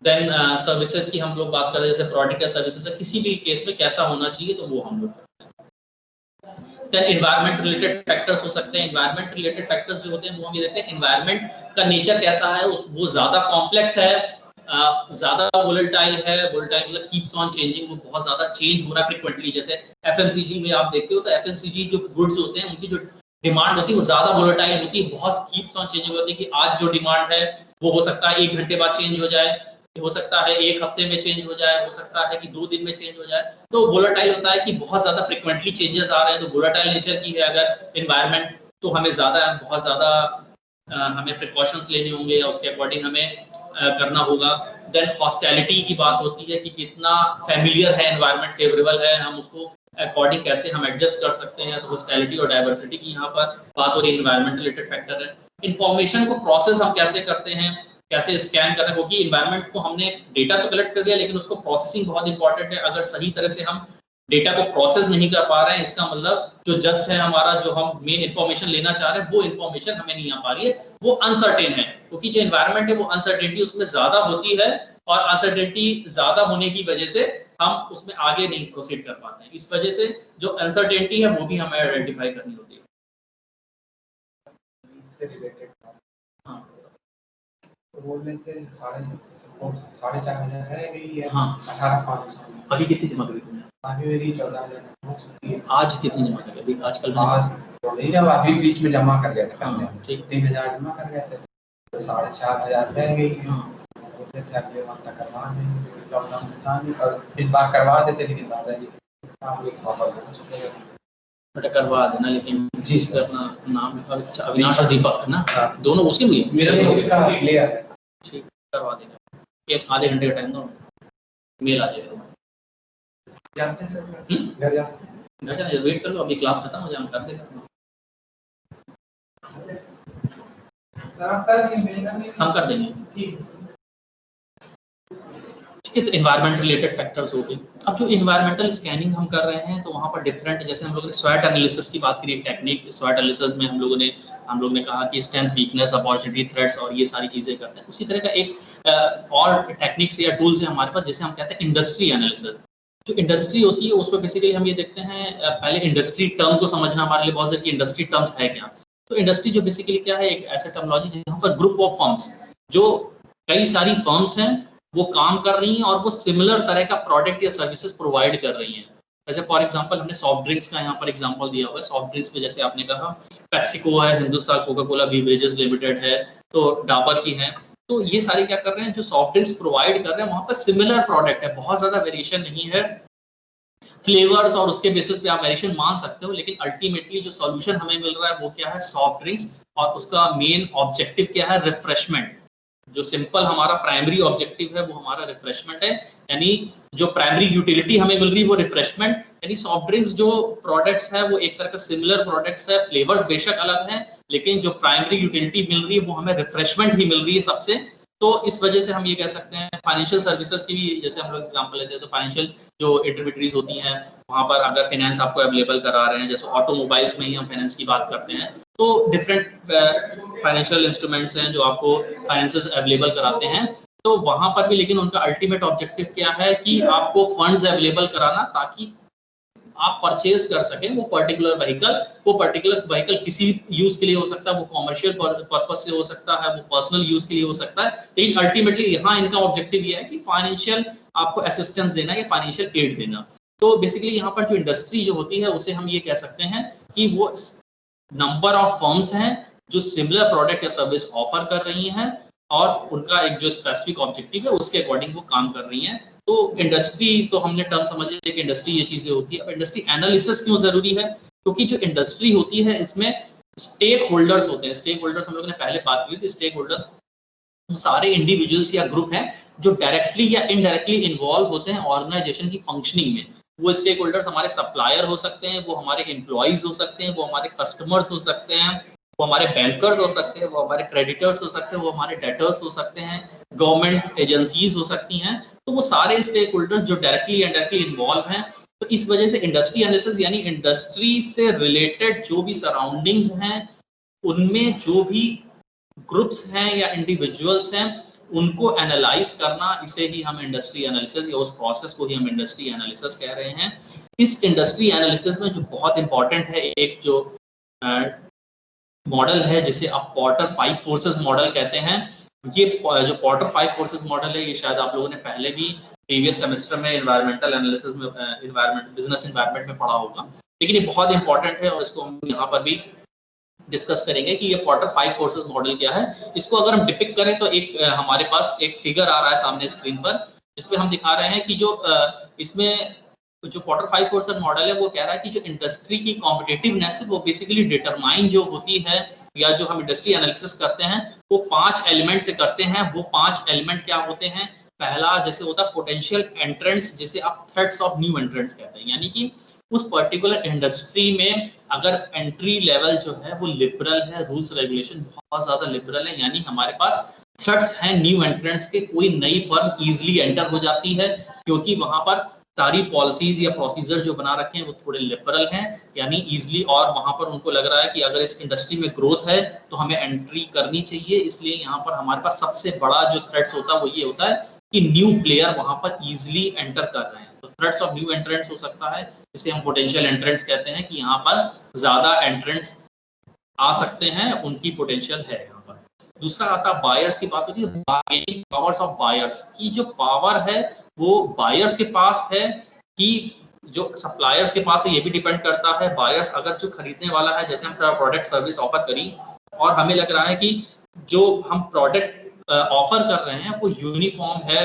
देन सर्विसेज की हम लोग बात करें, जैसे प्रोडक्ट या सर्विसेज है, किसी भी केस में कैसा होना चाहिए तो वो हम लोग। देन एनवायरमेंट रिलेटेड फैक्टर्स हो सकते हैं। एनवायरमेंट रिलेटेड फैक्टर्स जो होते हैं वो हम ये देखते हैं एनवायरमेंट का नेचर कैसा है, वो ज्यादा कॉम्प्लेक्स है, ज्यादा वोलेटाइल है, वोलेटाइल मतलब कीप्स ऑन चेंजिंग, वो बहुत ज्यादा चेंज हो रहा है फ्रीक्वेंटली। जैसे एफएमसीजी में आप देखते हो तो एफएमसीजी जो गुड्स होते हैं उनकी जो डिमांड होती है वो ज्यादा वोलेटाइल होती है, बहुत कीप्स ऑन चेंजिंग होती है कि आज जो डिमांड है वो हो सकता है 1 घंटे बाद चेंज हो जाए, हो सकता है 1 हफ्ते में चेंज हो जाए, हो सकता है कि 2 दिन में चेंज हो जाए। तो वोलेटाइल होता है कि बहुत ज्यादा फ्रीक्वेंटली चेंजेस आ रहे हैं, तो वोलेटाइल नेचर की है अगर एनवायरनमेंट, तो हमें ज्यादा बहुत ज्यादा हमें प्रिकॉशंस लेने होंगे या उसके अकॉर्डिंग हमें करना होगा। देन हॉस्टिलिटी की बात होती है कि कितना फैमिलियर है एनवायरनमेंट, फेवरेबल है, हम उसको अकॉर्डिंग कैसे हम एडजस्ट कर सकते हैं। तो हॉस्टिलिटी और डाइवर्सिटी की यहाँ पर बात हो रही है, एनवायरनमेंट रिलेटेड फैक्टर है। इन्फॉर्मेशन को प्रोसेस हम कैसे करते हैं, कैसे स्कैन कर रहे हैं, क्योंकि इन्वायरमेंट को हमने डेटा तो कलेक्ट कर लिया लेकिन उसको प्रोसेसिंग बहुत इंपॉर्टेंट है। अगर सही तरह से हम डेटा को प्रोसेस नहीं कर पा रहे हैं, इसका मतलब जो जस्ट है हमारा, जो हम मेन इन्फॉर्मेशन लेना चाह रहे हैं वो इन्फॉर्मेशन हमें नहीं आ पा रही है, वो अनसर्टेन है, क्योंकि जो इन्वायरमेंट है वो अनसर्टेनिटी उसमें ज्यादा होती है, और अनसर्टेनिटी ज्यादा होने की वजह से हम उसमें आगे नहीं प्रोसीड कर पाते हैं। इस वजह से जो अनसर्टेनिटी है वो भी हमें आइडेंटिफाई करनी होती है। हाँ, बोल लेते हैं 4.5 रह गई है। हाँ 18,500 अभी कितनी जमा करी तुमने? अभी मेरी 14,000 आज कितनी जमा करी? अभी आजकल आज तो नहीं, जब अभी बीच में जमा कर गया था, हाँ, ठीक 3,000 जमा कर गए थे, तो 4,500 रह गई। हाँ, बोलते थे अगले मंथ तक करवा देंगे, लॉकडाउन में था नहीं, और इस बार करवा देते लेकिन दादाजी बेटा करवा देना, लेकिन जिस पे अपना नाम अविनाश और दीपक ना, दोनों उसके हुए मेरा तो उसका क्लियर है, ठीक करवा देना, 1 आधे घंटे का टाइम दो, मेल आ जाएगा। जानते हैं सर, घर जाते घर जाना, वेट कर लो, अभी क्लास खत्म हो जाए, हम कर देगा। सर आप कर देंगे, हम कर देंगे, ठीक है। तो एनवायरमेंट रिलेटेड फैक्टर्स हो गए। अब जो एनवायरमेंटल स्कैनिंग हम कर रहे हैं तो वहाँ पर डिफरेंट, जैसे हम लोगों ने स्वैट एनालिसिस की बात करी, टेक्निक स्वैट एनालिसिस में हम लोगों ने कहा कि स्ट्रेंथ, वीकनेस, अपॉर्चुनिटी, थ्रेट्स और ये सारी चीजें करते हैं। उसी तरह का एक और टेक्निक्स या टूल्स है हमारे पास, जिसे हम कहते हैं इंडस्ट्री एनालिसिस। जो इंडस्ट्री होती है उसमें बेसिकली हम ये देखते हैं, पहले इंडस्ट्री टर्म को समझना हमारे लिए बहुत जरूरी, इंडस्ट्री टर्म्स है क्या। तो इंडस्ट्री जो बेसिकली क्या है, एक ऐसा टर्मिनोलॉजी जहाँ पर ग्रुप ऑफ फर्म्स, जो कई सारी फर्म्स हैं वो काम कर रही हैं और वो सिमिलर तरह का प्रोडक्ट या सर्विसेज प्रोवाइड कर रही हैं। जैसे फॉर एग्जांपल हमने सॉफ्ट ड्रिंक्स का यहाँ पर एग्जांपल दिया हुआ है। सॉफ्ट ड्रिंक्स में जैसे आपने कहा पेप्सिको है, Hindustan Coca Cola beverages limited है, तो डाबर की है, तो ये सारे क्या कर रहे हैं, जो सॉफ्ट ड्रिंक्स प्रोवाइड कर रहे हैं वहाँ पर सिमिलर प्रोडक्ट है, बहुत ज्यादा वेरिएशन नहीं है, फ्लेवर्स और उसके बेसिस पे आप वेरिएशन मान सकते हो, लेकिन अल्टीमेटली जो सॉल्यूशन हमें मिल रहा है वो क्या है, सॉफ्ट ड्रिंक्स, और उसका मेन ऑब्जेक्टिव क्या है, रिफ्रेशमेंट। जो सिंपल हमारा प्राइमरी ऑब्जेक्टिव है वो हमारा रिफ्रेशमेंट है, यानी जो प्राइमरी यूटिलिटी हमें मिल रही है वो रिफ्रेशमेंट, यानी सॉफ्ट ड्रिंक्स जो प्रोडक्ट्स है वो एक तरह का सिमिलर प्रोडक्ट्स है, फ्लेवर्स बेशक अलग हैं, लेकिन जो प्राइमरी यूटिलिटी मिल रही है वो हमें रिफ्रेशमेंट ही मिल रही है सबसे। तो इस वजह से हम ये कह सकते हैं फाइनेंशियल सर्विसेज की भी, जैसे हम लोग एग्जांपल लेते हैं तो फाइनेंशियल जो इंटरमीडियरीज होती हैं वहां पर अगर फाइनेंस आपको अवेलेबल करा रहे हैं, जैसे ऑटोमोबाइल्स में ही हम फाइनेंस की बात करते हैं, तो डिफरेंट फाइनेंशियल इंस्ट्रूमेंट्स हैं जो आपको फाइनेंसेस अवेलेबल कराते हैं। तो वहां पर भी लेकिन उनका अल्टीमेट ऑब्जेक्टिव क्या है कि आपको फंड्स अवेलेबल कराना ताकि आप परचेज कर सकें वो पर्टिकुलर व्हीकल किसी यूज के लिए हो सकता है, वो कॉमर्शियल पर्पस से हो सकता है, वो पर्सनल यूज के लिए हो सकता है, लेकिन अल्टीमेटली यहाँ इनका ऑब्जेक्टिव ये है कि फाइनेंशियल आपको असिस्टेंस देना या फाइनेंशियल एड देना। तो बेसिकली यहाँ पर जो इंडस्ट्री जो होती है उसे हम ये कह सकते हैं कि वो नंबर ऑफ फर्म्स हैं जो सिमिलर प्रोडक्ट या सर्विस ऑफर कर रही हैं और उनका एक जो स्पेसिफिक ऑब्जेक्टिव है उसके अकॉर्डिंग वो काम कर रही हैं। तो इंडस्ट्री तो हमने टर्म समझ लिया कि इंडस्ट्री ये चीजें होती है। अब इंडस्ट्री एनालिसिस क्यों जरूरी है? क्योंकि जो इंडस्ट्री होती है इसमें स्टेक होल्डर्स होते हैं। स्टेक होल्डर्स हम लोगों ने पहले बात की थी। स्टेक होल्डर्स सारे इंडिविजुअल्स या ग्रुप हैं जो डायरेक्टली या इनडायरेक्टली इन्वॉल्व होते हैं ऑर्गेनाइजेशन की फंक्शनिंग में। वो स्टेक होल्डर्स हमारे सप्लायर हो सकते हैं, वो हमारे एम्प्लॉइज हो सकते हैं, वो हमारे कस्टमर्स हो सकते हैं, वो हमारे बैंकर्स हो सकते हैं, वो हमारे क्रेडिटर्स हो सकते हैं, वो हमारे डेटर्स हो सकते हैं, गवर्नमेंट एजेंसीज हो सकती हैं। तो वो सारे स्टेक होल्डर्स जो डायरेक्टली या इनडायरेक्टली इन्वॉल्व हैं। तो इस वजह से इंडस्ट्री एनालिसिस यानी इंडस्ट्री से रिलेटेड जो भी सराउंडिंग्स हैं उनमें जो भी ग्रुप्स हैं या इंडिविजुअल्स हैं उनको एनालाइज करना, इसे ही हम इंडस्ट्री एनालिसिस या उस प्रोसेस को ही हम इंडस्ट्री एनालिसिस कह रहे हैं। इस इंडस्ट्री एनालिसिस में जो बहुत इंपॉर्टेंट है एक जो मॉडल है जिसे आप पॉर्टर 5 फोर्सेस मॉडल कहते हैं। ये जो पॉर्टर 5 फोर्सेस मॉडल है ये शायद आप लोगों ने पहले भी प्रीवियस सेमेस्टर में एनवायरमेंटल एनालिसिस में बिजनेस एनवायरनमेंट में पढ़ा होगा, लेकिन ये बहुत इंपॉर्टेंट है और इसको हम यहाँ पर भी डिस्कस करेंगे कि ये पॉर्टर 5 फोर्सेस मॉडल क्या है। इसको अगर हम डिपिक्ट करें तो एक हमारे पास एक फिगर आ रहा है सामने स्क्रीन पर जिसपे हम दिखा रहे हैं कि जो इसमें जो पॉर्टर 5 फोर्सेस मॉडल है वो कह रहा है कि जो इंडस्ट्री की कॉम्पिटिटिवनेस है वो बेसिकली डिटरमाइन जो होती है या जो हम इंडस्ट्री एनालिसिस करते हैं वो 5 एलिमेंट से करते हैं। वो 5 एलिमेंट क्या होते हैं? पहला जैसे होता है पोटेंशियल एंट्रेंस, जिसे आप थ्रेट्स ऑफ न्यू एंट्रेंस कहते हैं, यानी कि उस पर्टिकुलर इंडस्ट्री में अगर एंट्री लेवल जो है वो लिबरल है, रूल्स रेगुलेशन बहुत ज्यादा लिबरल है, यानी हमारे पास थ्रेट्स हैं न्यू एंट्रेंस के, कोई नई फर्म इजीली एंटर हो जाती है क्योंकि वहां पर सारी पॉलिसीज या प्रोसीजर जो बना रखे हैं वो थोड़े लिबरल हैं, यानी इजीली, और वहां पर उनको लग रहा है कि अगर इस इंडस्ट्री में ग्रोथ है तो हमें एंट्री करनी चाहिए। इसलिए यहाँ पर हमारे पास सबसे बड़ा जो थ्रेट्स होता है वो ये होता है कि न्यू प्लेयर वहां पर इजीली एंटर कर रहे हैं। तो थ्रेट्स ऑफ न्यू एंट्रेंट्स हो सकता है, इसे हम पोटेंशियल एंट्रेंट्स कहते हैं कि यहाँ पर ज्यादा एंट्रेंट्स आ सकते हैं, उनकी पोटेंशियल है यहाँ पर। दूसरा आता है बायर्स की बात होती है, बार्गेनिंग पावर्स ऑफ बायर्स की जो पावर है वो बायर्स के पास है कि जो सप्लायर्स के पास है, ये भी डिपेंड करता है। बायर्स अगर जो खरीदने वाला है, जैसे हम प्रोडक्ट सर्विस ऑफर करी और हमें लग रहा है कि जो हम प्रोडक्ट ऑफर कर रहे हैं वो यूनिफॉर्म है,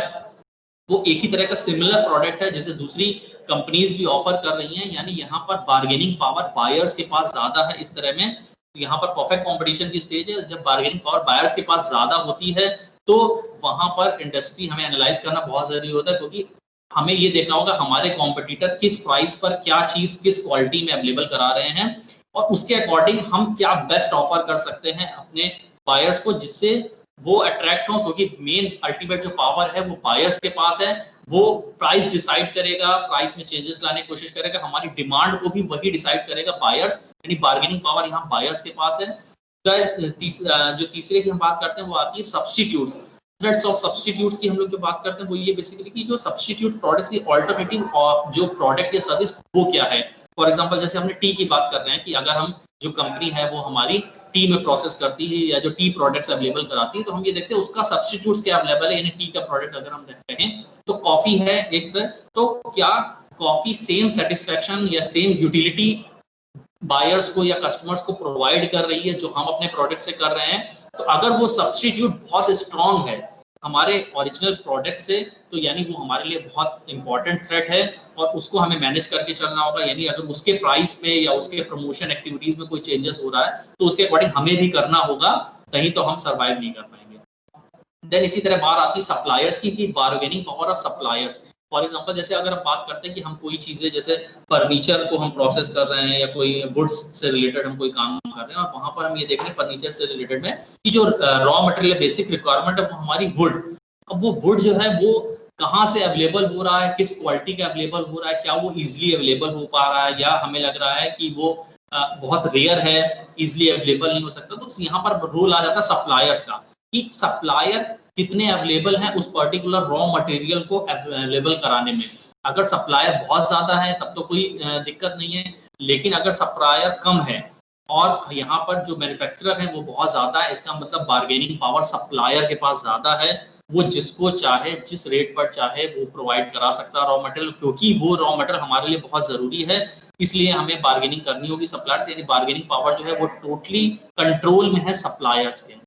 वो एक ही तरह का सिमिलर प्रोडक्ट है जैसे दूसरी कंपनीज भी ऑफर कर रही हैं, यानी यहाँ पर बार्गेनिंग पावर बायर्स के पास ज्यादा है। इस तरह में यहाँ पर परफेक्ट कंपटीशन की स्टेज है, जब बार्गेनिंग पावर बायर्स के पास ज्यादा होती है तो वहां पर इंडस्ट्री हमें एनालाइज करना बहुत जरूरी होता है, क्योंकि हमें ये देखना होगा हमारे कॉम्पिटिटर किस प्राइस पर क्या चीज किस क्वालिटी में अवेलेबल करा रहे हैं और उसके अकॉर्डिंग हम क्या बेस्ट ऑफर कर सकते हैं अपने बायर्स को, जिससे वो अट्रैक्ट हो, क्योंकि मेन अल्टीमेट जो पावर है वो बायर्स के पास है। वो प्राइस डिसाइड करेगा, प्राइस में चेंजेस लाने की कोशिश करेगा, हमारी डिमांड को भी वही डिसाइड करेगा बायर्स, यानी बार्गेनिंग पावर यहाँ बायर्स के पास है। जो तीसरे की हम बात करते हैं वो आती है सब्स्टिट्यूट्स। थ्रेड्स ऑफ सब्स्टिट्यूट्स की हम लोग जो बात करते हैं वो ये बेसिकली कि जो सब्स्टिट्यूट प्रोडक्ट्स की ऑल्टरनेटिव जो प्रोडक्ट या सर्विस वो क्या है। फॉर एग्जांपल जैसे हमने टी की बात कर रहे हैं कि अगर हम जो कंपनी है वो हमारी टी में प्रोसेस करती है या जो टी प्रोडक्ट्स अवेलेबल कराती है, तो हम ये देखते हैं उसका सब्स्टिट्यूट्स क्या अवेलेबल है, यानी टी का प्रोडक्ट अगर हम कहें तो कॉफी है एक, तो क्या कॉफी सेम सेटिस्फेक्शन या सेम यूटिलिटी बायर्स को या कस्टमर्स को प्रोवाइड कर रही है जो हम अपने प्रोडक्ट से कर रहे हैं? तो अगर वो सब्स्टिट्यूट बहुत स्ट्रॉन्ग है हमारे ओरिजिनल प्रोडक्ट से, तो यानी वो हमारे लिए बहुत इंपॉर्टेंट थ्रेट है और उसको हमें मैनेज करके चलना होगा। यानी अगर उसके प्राइस में या उसके प्रमोशन एक्टिविटीज में कोई चेंजेस हो रहा है तो उसके अकॉर्डिंग हमें भी करना होगा, कहीं तो हम सर्वाइव नहीं कर पाएंगे। देन इसी तरह बात आती है सप्लायर्स की, bargaining power of suppliers. For example जैसे अगर हम बात करते हैं कि हम कोई चीजें जैसे फर्नीचर को हम प्रोसेस कर रहे हैं या कोई वुड्स से रिलेटेड हम कोई काम कर रहे हैं और वहां पर हम ये देख रहे हैं फर्नीचर से रिलेटेड में कि जो रॉ मटेरियल बेसिक रिक्वायरमेंट है वो हमारी वुड। अब वो वुड जो है वो कहाँ से अवेलेबल हो रहा है, किस क्वालिटी का अवेलेबल हो रहा है, क्या वो इजीली अवेलेबल हो पा रहा है या हमें लग रहा है कि वो बहुत रेयर है, इजीली अवेलेबल नहीं हो सकता। तो यहाँ पर रोल आ जाता है सप्लायर्स का कि सप्लायर कितने अवेलेबल हैं उस पर्टिकुलर रॉ मटेरियल को अवेलेबल कराने में। अगर सप्लायर बहुत ज्यादा है तब तो कोई दिक्कत नहीं है, लेकिन अगर सप्लायर कम है और यहाँ पर जो मैन्युफैक्चरर है वो बहुत ज्यादा है, इसका मतलब बार्गेनिंग पावर सप्लायर के पास ज्यादा है। वो जिसको चाहे जिस रेट पर चाहे वो प्रोवाइड करा सकता है रॉ मटेरियल, क्योंकि वो रॉ मटेरियल हमारे लिए बहुत जरूरी है, इसलिए हमें बार्गेनिंग करनी होगी सप्लायर से। यानी बार्गेनिंग पावर जो है वो टोटली कंट्रोल में है सप्लायर्स के।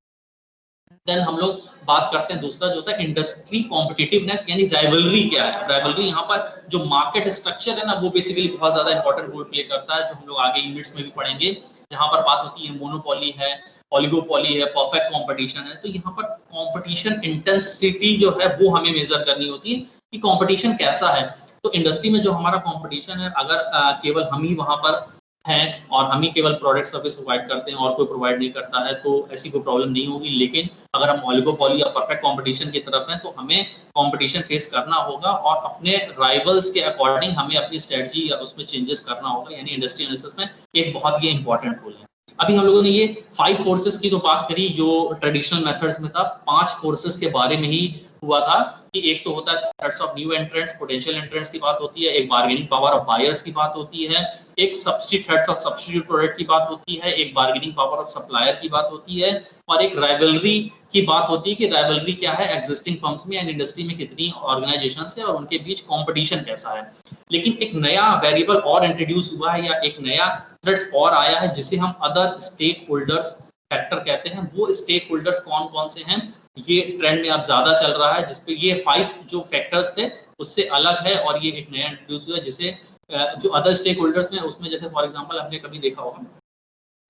देन हम लोग बात करते हैं दूसरा जो होता है इंडस्ट्री कॉम्पिटिटिवनेस, यानी राइवलरी क्या है। राइवलरी यहाँ पर जो मार्केट स्ट्रक्चर है ना वो बेसिकली बहुत ज्यादा इंपॉर्टेंट रोल प्ले करता है, जो हम लोग आगे यूनिट्स में भी पढ़ेंगे, जहाँ पर बात होती है मोनोपोली है, ओलिगोपोली है, परफेक्ट कंपटीशन है। तो यहाँ पर कंपटीशन इंटेंसिटी जो है वो हमें मेजर करनी होती है कि कंपटीशन कैसा है। तो इंडस्ट्री में जो हमारा कंपटीशन है, अगर केवल हम ही वहां पर हैं और हम ही केवल प्रोडक्ट सर्विस प्रोवाइड करते हैं और कोई प्रोवाइड नहीं करता है तो ऐसी कोई प्रॉब्लम नहीं होगी। लेकिन अगर हम ओलिगोपोली या परफेक्ट कंपटीशन की तरफ हैं तो हमें कंपटीशन फेस करना होगा और अपने राइवल्स के अकॉर्डिंग हमें अपनी स्ट्रेटजी या उसमें चेंजेस करना होगा। यानी इंडस्ट्री एनालिसिस में एक बहुत ही इंपॉर्टेंट रोल है। अभी हम लोगों ने ये 5 फोर्सेस की तो बात करी जो ट्रेडिशनल मेथड्स में था, 5 फोर्सेस के बारे में ही हुआ था कि एक तो होता है threats of new entrants, potential entrants की बात होती है, एक बार्गेनिंग पावर ऑफ बायर्स की बात होती है, एक substitute threats of substitute product की बात होती है, एक बार्गेनिंग पावर ऑफ सप्लायर की बात होती है और एक राइवलरी की बात होती है कि राइवलरी क्या है एग्जिस्टिंग फर्म्स में एंड इंडस्ट्री में कितनी ऑर्गेनाइजेशंस है और उनके बीच कंपटीशन कैसा है। लेकिन एक नया वेरिएबल और इंट्रोड्यूस हुआ है या एक नया थ्रेट्स और आया है जिसे हम अदर स्टेक होल्डर्स फैक्टर कहते हैं। वो स्टेक होल्डर्स कौन कौन से हैं, ये ट्रेंड में अब ज्यादा चल रहा है, जिसपे ये 5 जो फैक्टर्स थे उससे अलग है और ये एक नया इंट्रोड्यूस हुआ है जिसे जो अदर स्टेक होल्डर्स में उसमें जैसे फॉर एग्जांपल आपने कभी देखा होगा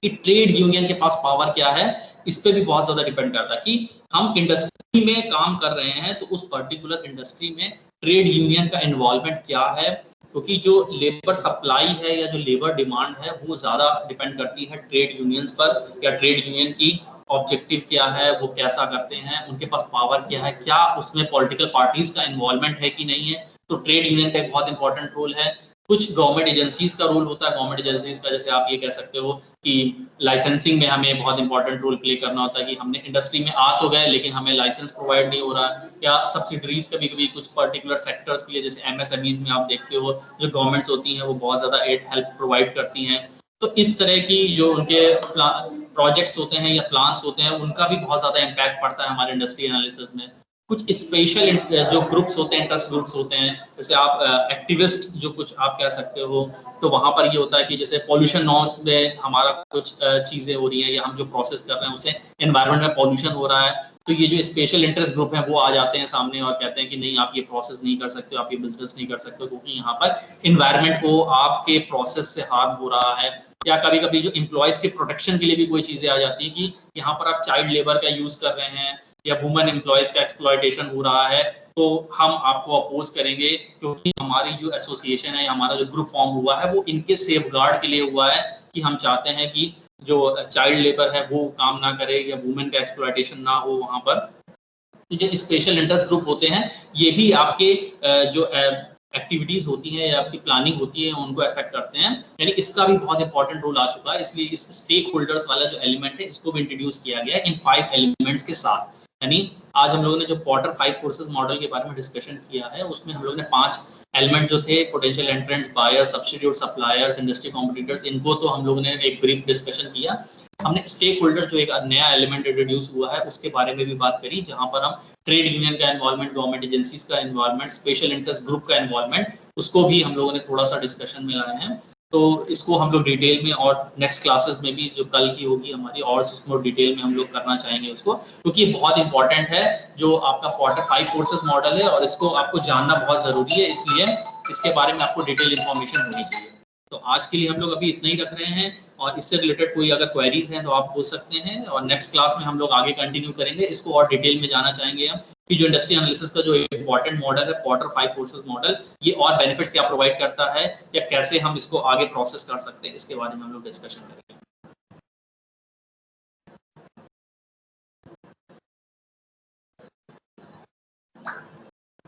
कि ट्रेड यूनियन के पास पावर क्या है, इस पे भी बहुत ज्यादा डिपेंड करता है कि हम इंडस्ट्री में काम कर रहे हैं तो उस पर्टिकुलर इंडस्ट्री में ट्रेड यूनियन का इन्वॉल्वमेंट क्या है, क्योंकि जो लेबर सप्लाई है या जो लेबर डिमांड है वो ज्यादा डिपेंड करती है ट्रेड यूनियंस पर, या ट्रेड यूनियन की ऑब्जेक्टिव क्या है, वो कैसा करते हैं, उनके पास पावर क्या है, क्या उसमें पॉलिटिकल पार्टीज का इन्वॉल्वमेंट है कि नहीं है। तो ट्रेड यूनियन का एक बहुत इंपॉर्टेंट रोल है। कुछ गवर्नमेंट एजेंसीज का रोल होता है, गवर्नमेंट एजेंसीज का जैसे आप ये कह सकते हो कि लाइसेंसिंग में हमें बहुत इंपॉर्टेंट रोल प्ले करना होता है कि हमने इंडस्ट्री में आ तो गए लेकिन हमें लाइसेंस प्रोवाइड नहीं हो रहा है, या सब्सिडरीज कभी कभी कुछ पर्टिकुलर सेक्टर्स के लिए जैसे एमएसएमईज में आप देखते हो जो गवर्नमेंट्स होती हैं वो बहुत ज्यादा हेल्प प्रोवाइड करती हैं। तो इस तरह की जो उनके प्रोजेक्ट्स होते हैं या प्लान्स होते हैं उनका भी बहुत ज्यादा इम्पैक्ट पड़ता है हमारे इंडस्ट्री एनालिसिस में। कुछ स्पेशल जो ग्रुप्स होते हैं, इंटरेस्ट ग्रुप्स होते हैं, जैसे आप एक्टिविस्ट जो कुछ आप कह सकते हो, तो वहां पर ये होता है कि जैसे पॉल्यूशन नॉर्म्स में हमारा कुछ चीजें हो रही हैं या हम जो प्रोसेस कर रहे हैं उससे एनवायरनमेंट में पॉल्यूशन हो रहा है, तो ये जो स्पेशल इंटरेस्ट ग्रुप है वो आ जाते हैं सामने और कहते हैं कि नहीं आप ये प्रोसेस नहीं कर सकते, आप ये बिजनेस नहीं कर सकते क्योंकि यहाँ पर इन्वायरमेंट को आपके प्रोसेस से हार्म हो रहा है। या कभी कभी जो एम्प्लॉयज के प्रोटेक्शन के लिए भी कोई चीजें आ जाती है कि यहाँ पर आप चाइल्ड लेबर का यूज कर रहे हैं या वुमेन एम्प्लॉयज का एक्सप्लॉयटेशन हो रहा है, तो हम आपको अपोज करेंगे क्योंकि हमारी जो एसोसिएशन है, हमारा जो ग्रुप फॉर्म हुआ है वो इनके सेफगार्ड के लिए हुआ है कि हम चाहते हैं कि जो चाइल्ड लेबर है वो काम ना करे या वुमेन का एक्सप्लॉयटेशन ना हो वहां पर। तो जो स्पेशल इंटरेस्ट ग्रुप होते हैं ये भी आपके जो एक्टिविटीज होती हैं या आपकी प्लानिंग होती है उनको अफेक्ट करते हैं, यानी इसका भी बहुत इंपॉर्टेंट रोल आ चुका है। इसलिए इस स्टेक होल्डर्स वाला जो एलिमेंट है इसको भी इंट्रोड्यूस किया गया है इन 5 एलिमेंट्स के साथ। यानी आज हम लोगों ने जो पॉटर 5 फोर्सेस मॉडल के बारे में डिस्कशन किया है उसमें हम लोगों ने 5 एलिमेंट जो थे potential entrants, buyer, substitute, suppliers, industry competitors, इनको तो हम लोगों ने एक ब्रीफ डिस्कशन किया। हमने स्टेक होल्डर जो एक नया एलिमेंट इंट्रोड्यूस हुआ है उसके बारे में भी बात करी, जहां पर हम ट्रेड यूनियन का इन्वॉल्वमेंट, गवर्नमेंट एजेंसीज का इन्वॉल्वमेंट, स्पेशल इंटरेस्ट ग्रुप का इन्वॉल्वमेंट, उसको भी हम लोगों ने थोड़ा सा डिस्कशन में लाए हैं। तो इसको हम लोग डिटेल में और नेक्स्ट क्लासेस में भी जो कल की होगी हमारी और उसमें डिटेल में हम लोग करना चाहेंगे उसको, क्योंकि ये बहुत इंपॉर्टेंट है जो आपका पॉटर 5 फोर्सेस मॉडल है और इसको आपको जानना बहुत जरूरी है, इसलिए इसके बारे में आपको डिटेल इंफॉर्मेशन होनी चाहिए। तो आज के लिए हम लोग अभी इतना ही रख रहे हैं, और इससे रिलेटेड कोई अगर क्वेरीज हैं तो आप पूछ सकते हैं, और नेक्स्ट क्लास में हम लोग आगे कंटिन्यू करेंगे इसको और डिटेल में जाना चाहेंगे हम कि जो इंडस्ट्री एनालिसिस का जो इंपॉर्टेंट मॉडल है पॉटर 5 फोर्सेस मॉडल, ये और बेनिफिट्स क्या प्रोवाइड करता है या कैसे हम इसको आगे प्रोसेस कर सकते हैं, इसके बारे में हम लोग डिस्कशन करेंगे।